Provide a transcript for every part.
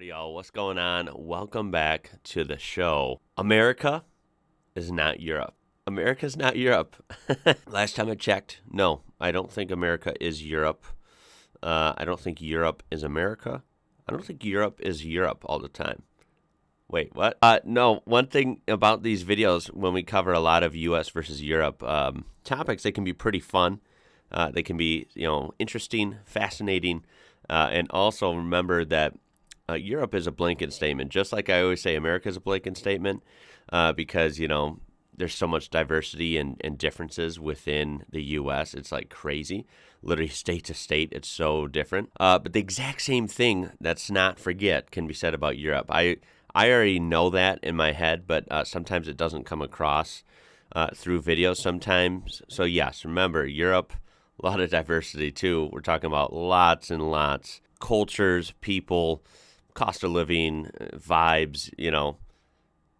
Howdy, y'all. What's going on? Welcome back to the show. America is not Europe. America's not Europe. Last time I checked, no, I don't think America is Europe. I don't think Europe is America. I don't think Europe is Europe all the time. Wait, what? No, one thing about these videos, when we cover a lot of U.S. versus Europe topics, they can be pretty fun. They can be, interesting, fascinating, and also remember that Europe is a blanket statement. Just like I always say, America is a blanket statement because, there's so much diversity and differences within the U.S. It's like crazy. Literally state to state, it's so different. But the exact same thing, let's not forget, can be said about Europe. I already know that in my head, but sometimes it doesn't come across through video sometimes. So yes, remember, Europe, a lot of diversity too. We're talking about lots and lots. Cultures, people, cost of living, vibes,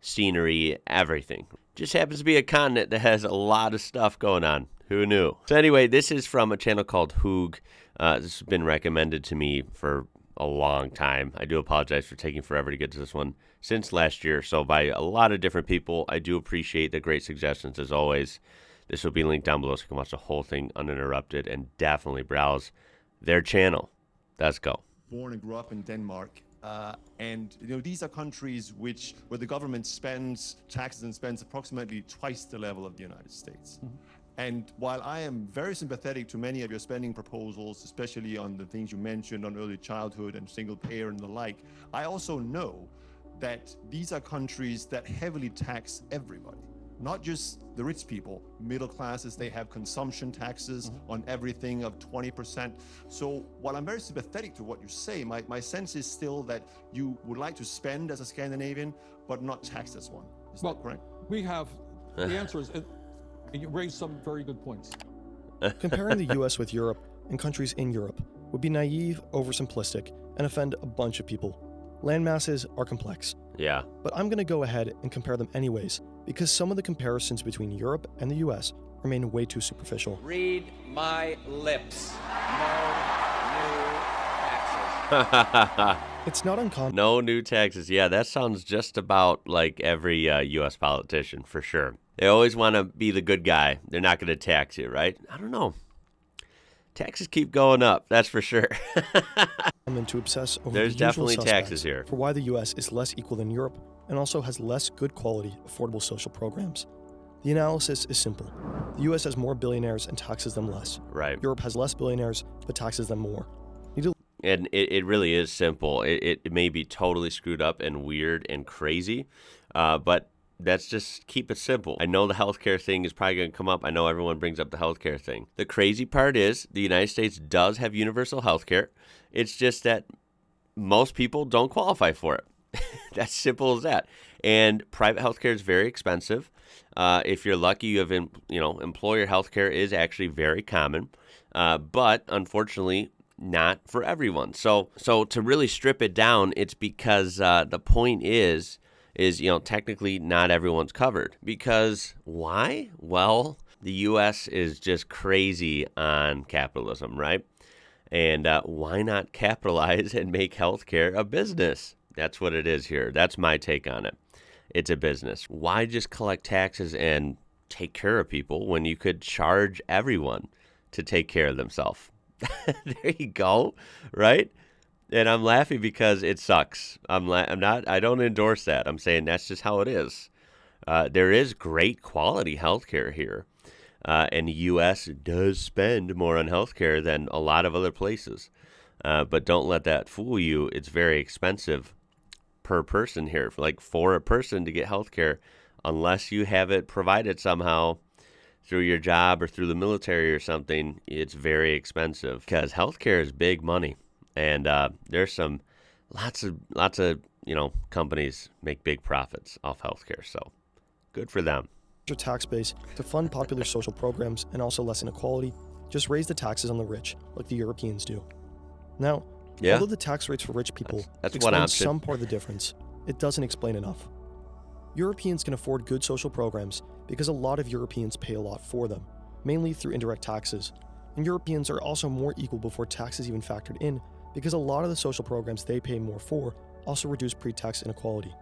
scenery, everything. Just happens to be a continent that has a lot of stuff going on. Who knew? So anyway, this is from a channel called Hoog. This has been recommended to me for a long time. I do apologize for taking forever to get to this one since last year. So by a lot of different people, I do appreciate the great suggestions as always. This will be linked down below so you can watch the whole thing uninterrupted and definitely browse their channel. Let's go. Born and grew up in Denmark. And these are countries where the government spends taxes and spends approximately twice the level of the United States. Mm-hmm. And while I am very sympathetic to many of your spending proposals, especially on the things you mentioned on early childhood and single payer and the like, I also know that these are countries that heavily tax everybody. Not just the rich people, middle classes, they have consumption taxes on everything of 20%. So while I'm very sympathetic to what you say, my sense is still that you would like to spend as a Scandinavian, but not tax as one. Is that correct? We have, the answer is, you raised some very good points. Comparing the US with Europe and countries in Europe would be naive, oversimplistic, and offend a bunch of people. Land masses are complex. Yeah. But I'm going to go ahead and compare them anyways, because some of the comparisons between Europe and the US remain way too superficial. Read my lips. No new taxes. It's not uncommon. No new taxes. Yeah, that sounds just about like every U.S. politician, for sure. They always want to be the good guy. They're not going to tax you, right? I don't know. Taxes keep going up, that's for sure. And to obsess over There's the usual definitely suspects taxes here. for why the US is less equal than Europe and also has less good quality, affordable social programs. The analysis is simple. The US has more billionaires and taxes them less. Right. Europe has less billionaires but taxes them more. And it really is simple. It may be totally screwed up and weird and crazy, but let's just keep it simple. I know the healthcare thing is probably going to come up. I know everyone brings up the healthcare thing. The crazy part is the United States does have universal healthcare. It's just that most people don't qualify for it. That's simple as that. And private healthcare is very expensive. If you're lucky, you have employer healthcare is actually very common, but unfortunately not for everyone. So to really strip it down, it's because the point is technically not everyone's covered. Because why? Well, the U.S. is just crazy on capitalism, right? And why not capitalize and make healthcare a business? That's what it is here. That's my take on it. It's a business. Why just collect taxes and take care of people when you could charge everyone to take care of themselves? There you go, right? And I'm laughing because it sucks. I don't endorse that. I'm saying that's just how it is. There is great quality healthcare here. And the U.S. does spend more on healthcare than a lot of other places. But don't let that fool you. It's very expensive per person here. Like for a person to get healthcare, unless you have it provided somehow through your job or through the military or something, it's very expensive because healthcare is big money. And there's lots of companies make big profits off healthcare. So good for them. Tax base to fund popular social programs and also lessen inequality, just raise the taxes on the rich like the Europeans do. Now, although the tax rates for rich people that's explain some part of the difference, it doesn't explain enough. Europeans can afford good social programs because a lot of Europeans pay a lot for them, mainly through indirect taxes. And Europeans are also more equal before taxes even factored in because a lot of the social programs they pay more for also reduce pre-tax inequality.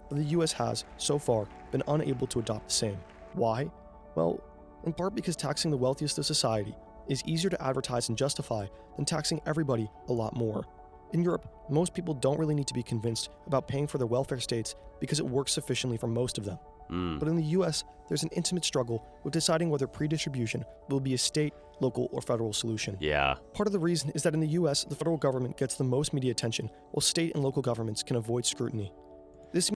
But the US has, so far, been unable to adopt the same. Why? Well, in part because taxing the wealthiest of society is easier to advertise and justify than taxing everybody a lot more. In Europe, most people don't really need to be convinced about paying for their welfare states because it works sufficiently for most of them. But in the US, there's an intimate struggle with deciding whether pre-distribution will be a state, local, or federal solution. Yeah. Part of the reason is that in the US, the federal government gets the most media attention, while state and local governments can avoid scrutiny.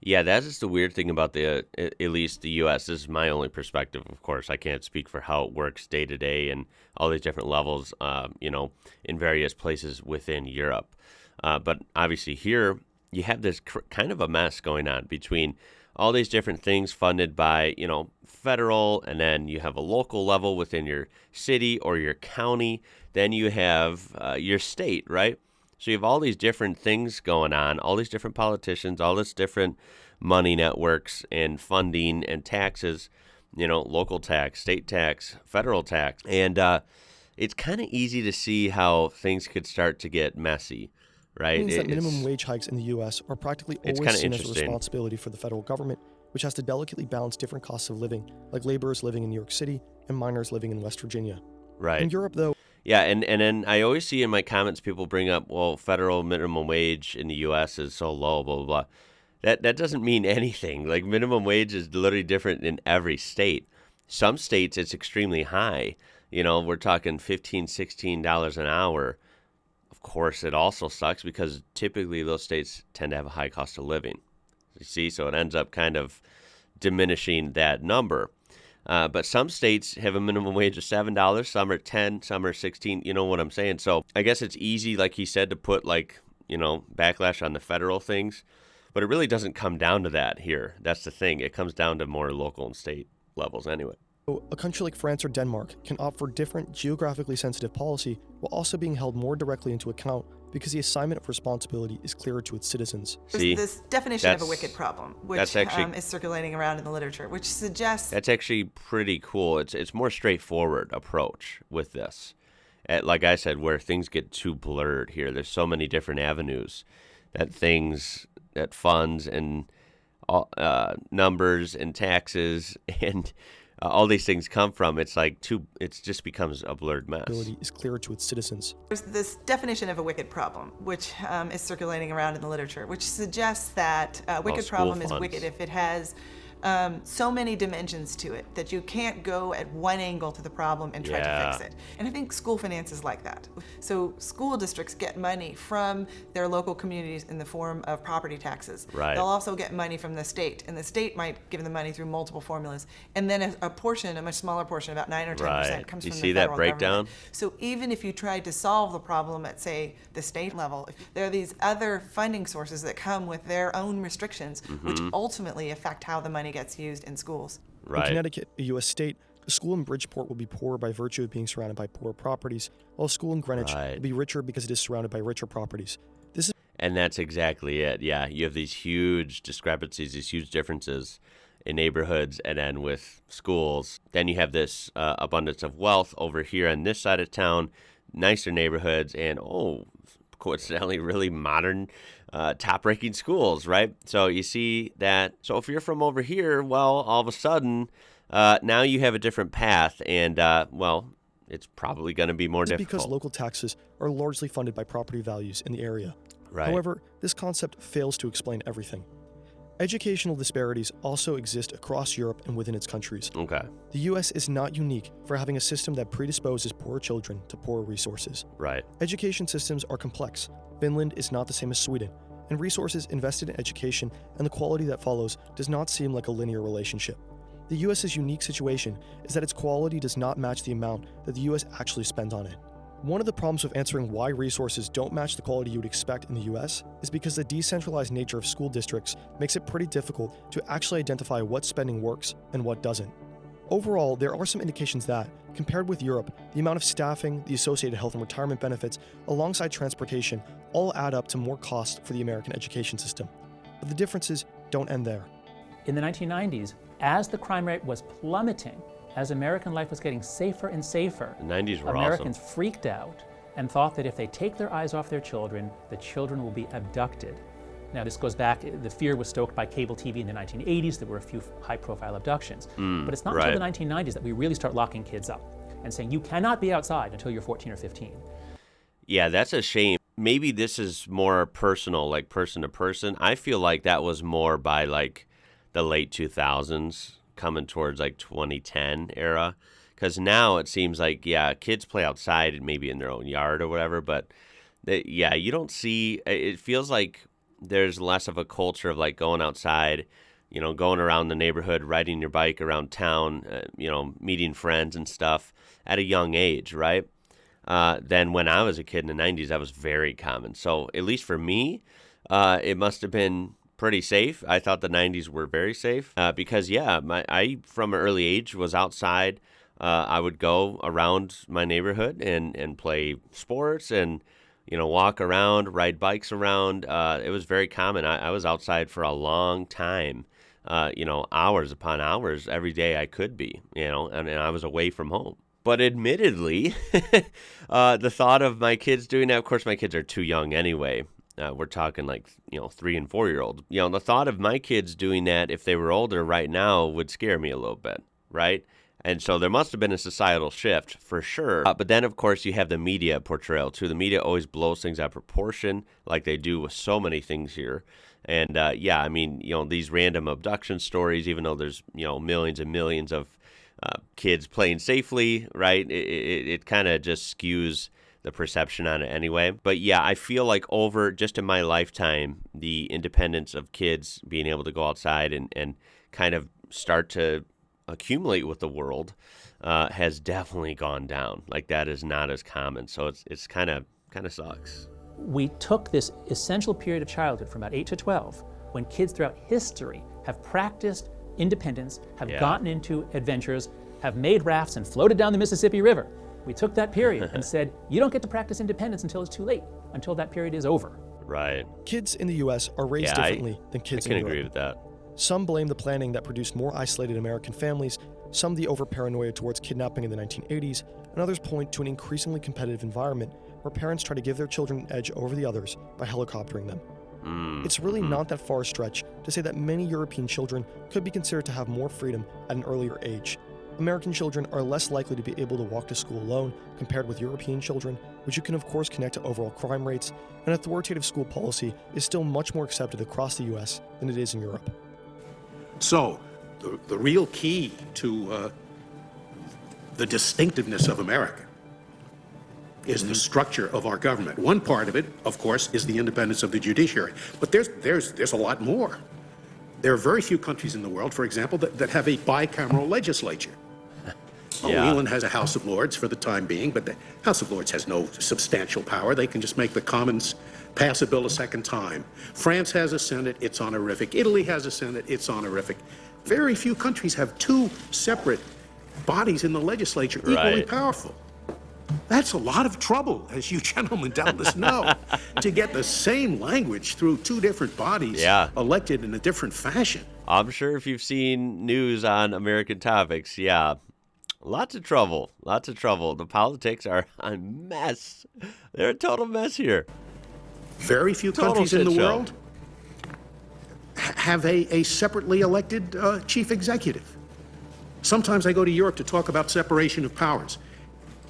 Yeah, that is the weird thing about at least the U.S. This is my only perspective, of course. I can't speak for how it works day to day and all these different levels, in various places within Europe. But obviously here, you have this kind of a mess going on between all these different things funded by, federal, and then you have a local level within your city or your county. Then you have your state, right? So you have all these different things going on, all these different politicians, all this different money networks and funding and taxes, local tax, state tax, federal tax. And it's kind of easy to see how things could start to get messy, right? It means that minimum wage hikes in the U.S. are practically always seen as a responsibility for the federal government, which has to delicately balance different costs of living, like laborers living in New York City and miners living in West Virginia. Right. In Europe, though, yeah, and then I always see in my comments people bring up, well, federal minimum wage in the U.S. is so low, blah, blah, blah. That doesn't mean anything. Like, minimum wage is literally different in every state. Some states, it's extremely high. We're talking $15, $16 an hour. Of course, it also sucks because typically those states tend to have a high cost of living. You see, so it ends up kind of diminishing that number. But some states have a minimum wage of $7, some are $10, some are $16, you know what I'm saying? So I guess it's easy, like he said, to put backlash on the federal things, but it really doesn't come down to that here. That's the thing. It comes down to more local and state levels anyway. a country like France or Denmark can opt for different geographically sensitive policy while also being held more directly into account because the assignment of responsibility is clearer to its citizens. There's this definition of a wicked problem, which is circulating around in the literature, which suggests... That's actually pretty cool. It's more straightforward approach with this. Like I said, where things get too blurred here. There's so many different avenues that funds and numbers and taxes and all these things come from. It's like it just becomes a blurred mess. Is clearer to its citizens. There's this definition of a wicked problem, which is circulating around in the literature, which suggests that a wicked problem is wicked if it has so many dimensions to it that you can't go at one angle to the problem and try to fix it. And I think school finance is like that. So school districts get money from their local communities in the form of property taxes. Right. They'll also get money from the state, and the state might give them money through multiple formulas. And then a much smaller portion, about 9 or 10%, comes from the federal government. You see that breakdown? So even if you tried to solve the problem at, say, the state level, there are these other funding sources that come with their own restrictions, which ultimately affect how the money gets used in schools. In Connecticut, a U.S. state, a school in Bridgeport will be poorer by virtue of being surrounded by poor properties, while a school in Greenwich will be richer because it is surrounded by richer properties. And that's exactly it. Yeah, you have these huge discrepancies, these huge differences in neighborhoods, and then with schools. Then you have this abundance of wealth over here on this side of town, nicer neighborhoods, and coincidentally, really modern, top-ranking schools, right? So you see that. So if you're from over here, well, all of a sudden, now you have a different path, and it's probably going to be more difficult. Because local taxes are largely funded by property values in the area. Right. However, this concept fails to explain everything. Educational disparities also exist across Europe and within its countries. Okay. The U.S. is not unique for having a system that predisposes poor children to poor resources. Right. Education systems are complex. Finland is not the same as Sweden, and resources invested in education and the quality that follows does not seem like a linear relationship. The U.S.'s unique situation is that its quality does not match the amount that the U.S. actually spends on it. One of the problems with answering why resources don't match the quality you would expect in the US is because the decentralized nature of school districts makes it pretty difficult to actually identify what spending works and what doesn't. Overall, there are some indications that, compared with Europe, the amount of staffing, the associated health and retirement benefits, alongside transportation, all add up to more cost for the American education system. But the differences don't end there. In the 1990s, as the crime rate was plummeting, as American life was getting safer and safer, the 90s were Americans freaked out and thought that if they take their eyes off their children, the children will be abducted. Now, this goes back, the fear was stoked by cable TV in the 1980s. There were a few high-profile abductions. But it's not until the 1990s that we really start locking kids up and saying, you cannot be outside until you're 14 or 15. Yeah, that's a shame. Maybe this is more personal, like person to person. I feel like that was more by like the late 2000s, coming towards like 2010 era. Because now it seems like, yeah, kids play outside maybe in their own yard or whatever. But yeah, you don't see, it feels like there's less of a culture of like going outside, you know, going around the neighborhood, riding your bike around town, you know, meeting friends and stuff at a young age, right? Then when I was a kid in the 90s, that was very common. So at least for me, it must have been pretty safe. I thought the 90s were very safe because, yeah, I from an early age was outside. I would go around my neighborhood and play sports and, you know, walk around, ride bikes around. It was very common. I was outside for a long time, you know, hours upon hours every day I could be, you know, and I was away from home. But admittedly, the thought of my kids doing that, of course, my kids are too young anyway. We're talking like, you know, 3 and 4 year olds. You know, the thought of my kids doing that if they were older right now would scare me a little bit, right? And so there must have been a societal shift for sure. But then, of course, you have the media portrayal too. The media always blows things out of proportion like they do with so many things here. And yeah, I mean, you know, these random abduction stories, even though there's, you know, millions and millions of kids playing safely, right? It kind of just skews the perception on it anyway. But yeah, I feel like over just in my lifetime, the independence of kids being able to go outside and kind of start to accumulate with the world has definitely gone down. Like that is not as common. So it's kind of sucks. We took this essential period of childhood from about 8 to 12 when kids throughout history have practiced independence, have gotten into adventures, have made rafts and floated down the Mississippi River. We took that period and said, you don't get to practice independence until it's too late, until that period is over. Right. Kids in the U.S. are raised differently than kids in Europe. I can agree with that. Some blame the planning that produced more isolated American families, some the over-paranoia towards kidnapping in the 1980s, and others point to an increasingly competitive environment where parents try to give their children an edge over the others by helicoptering them. It's really not that far a stretch to say that many European children could be considered to have more freedom at an earlier age. American children are less likely to be able to walk to school alone compared with European children, which you can of course connect to overall crime rates, and authoritative school policy is still much more accepted across the US than it is in Europe. So, the real key to the distinctiveness of America is the structure of our government. One part of it, of course, is the independence of the judiciary. But there's a lot more. There are very few countries in the world, for example, that have a bicameral legislature. England has a House of Lords for the time being, but the House of Lords has no substantial power. They can just make the Commons pass a bill a second time. France has a Senate, it's honorific. Italy has a Senate, it's honorific. Very few countries have two separate bodies in the legislature equally powerful. That's a lot of trouble, as you gentlemen doubtless know, to get the same language through two different bodies elected in a different fashion. I'm sure if you've seen news on American topics, lots of trouble, lots of trouble. The politics are a mess. They're a total mess here. Very few countries in the world have a separately elected chief executive. Sometimes I go to Europe to talk about separation of powers.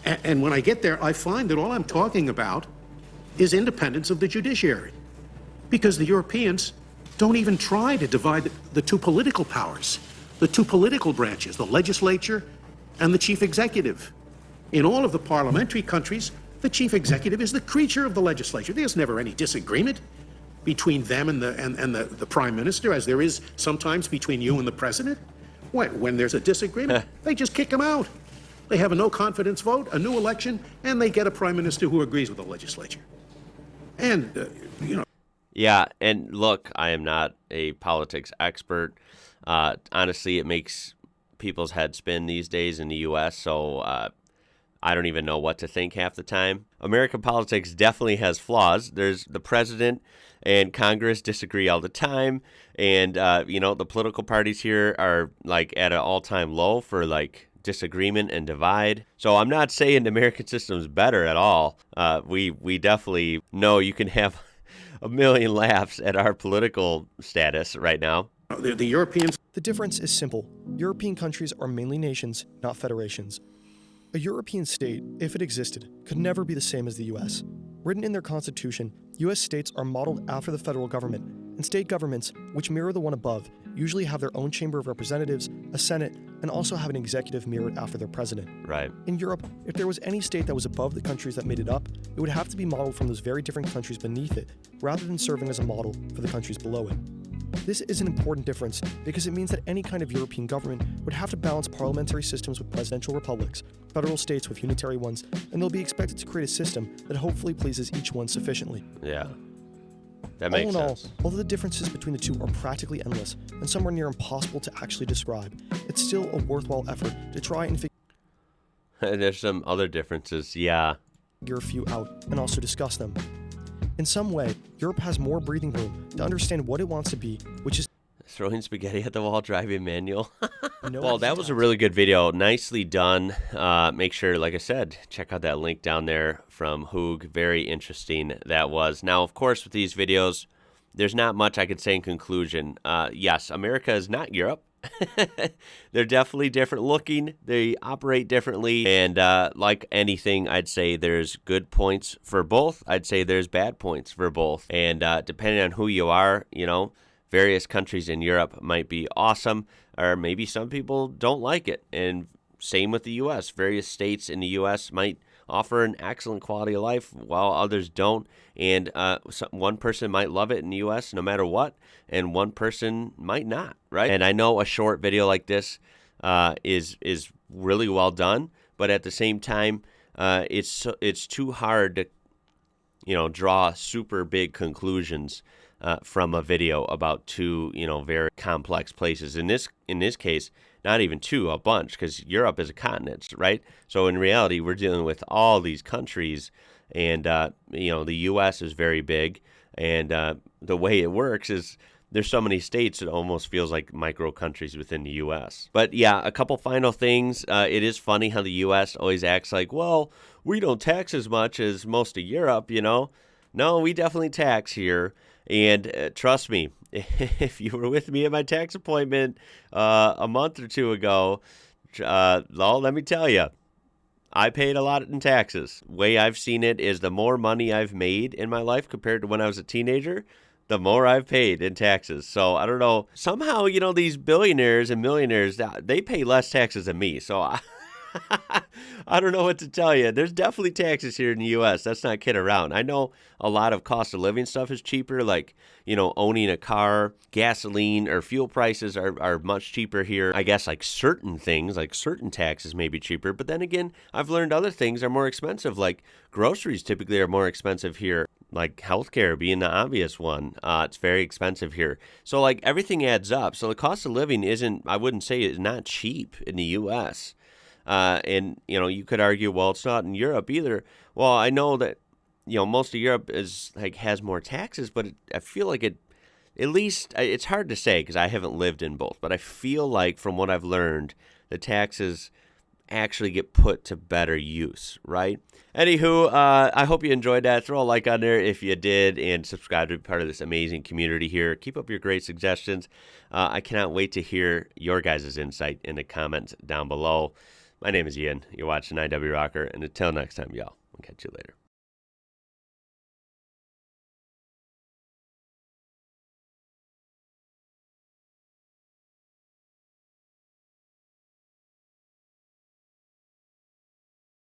And when I get there, I find that all I'm talking about is independence of the judiciary. Because the Europeans don't even try to divide the two political powers, the two political branches, the legislature and the chief executive. In all of the parliamentary countries, the chief executive is the creature of the legislature. There's never any disagreement between them and the prime minister, as there is sometimes between you and the president. When there's a disagreement, they just kick him out. They have a no-confidence vote, a new election, and they get a prime minister who agrees with the legislature. And, Yeah, and look, I am not a politics expert. Honestly, it makes people's heads spin these days in the U.S., so I don't even know what to think half the time. American politics definitely has flaws. There's the president and Congress disagree all the time, and, the political parties here are, like, at an all-time low for, like, disagreement and divide. So I'm not saying the American system is better at all. We definitely know you can have a million laughs at our political status right now. The Europeans. The difference is simple. European countries are mainly nations, not federations. A European state, if it existed, could never be the same as the US. Written in their constitution, US states are modeled after the federal government, and state governments, which mirror the one above, usually have their own chamber of representatives, a senate, and also have an executive mirrored after their president. Right. In Europe, if there was any state that was above the countries that made it up, it would have to be modeled from those very different countries beneath it, rather than serving as a model for the countries below it. This is an important difference because it means that any kind of European government would have to balance parliamentary systems with presidential republics, federal states with unitary ones, and they'll be expected to create a system that hopefully pleases each one sufficiently. Yeah. That makes sense. Although the differences between the two are practically endless and somewhere near impossible to actually describe, it's still a worthwhile effort to try and There's some other differences, yeah. figure a few out and also discuss them. In some way, Europe has more breathing room to understand what it wants to be, which is Throwing spaghetti at the wall, driving manual. no Well, that was a really good video. Nicely done. Make sure, like I said, check out that link down there from Hoog. Very interesting that was. Now, of course, with these videos, there's not much I could say in conclusion. Yes, America is not Europe. They're definitely different looking. They operate differently. And like anything, I'd say there's good points for both. I'd say there's bad points for both. And depending on who you are, you know, various countries in Europe might be awesome, or maybe some people don't like it. And same with the U.S. Various states in the U.S. might offer an excellent quality of life while others don't. And one person might love it in the U.S. no matter what, and one person might not, right? And I know a short video like this is really well done, but at the same time, it's too hard to, you know, draw super big conclusions from a video about two, you know, very complex places. In this case, not even two, a bunch, because Europe is a continent, right? So in reality, we're dealing with all these countries, and you know, the U.S. is very big, and the way it works is there's so many states it almost feels like micro countries within the U.S. But yeah, a couple final things. It is funny how the U.S. always acts like, well, we don't tax as much as most of Europe, you know? No, we definitely tax here. And trust me, if you were with me at my tax appointment a month or two ago, well, let me tell you, I paid a lot in taxes. The way I've seen it is the more money I've made in my life compared to when I was a teenager, the more I've paid in taxes. So I don't know. Somehow, you know, these billionaires and millionaires, they pay less taxes than me. So I don't know what to tell you. There's definitely taxes here in the U.S. Let's not kid around. I know a lot of cost of living stuff is cheaper, like, you know, owning a car, gasoline, or fuel prices are much cheaper here. I guess like certain things, like certain taxes may be cheaper. But then again, I've learned other things are more expensive, like groceries typically are more expensive here, like healthcare being the obvious one. It's very expensive here. So like everything adds up. So the cost of living I wouldn't say it's not cheap in the U.S. And, you know, you could argue, well, it's not in Europe either. Well, I know that, you know, most of Europe has more taxes, but I feel like at least, it's hard to say because I haven't lived in both, but I feel like from what I've learned, the taxes actually get put to better use, right? Anywho, I hope you enjoyed that. Throw a like on there if you did, and subscribe to be part of this amazing community here. Keep up your great suggestions. I cannot wait to hear your guys' insight in the comments down below. My name is Ian. You're watching IWrocker, and until next time, y'all, we'll catch you later.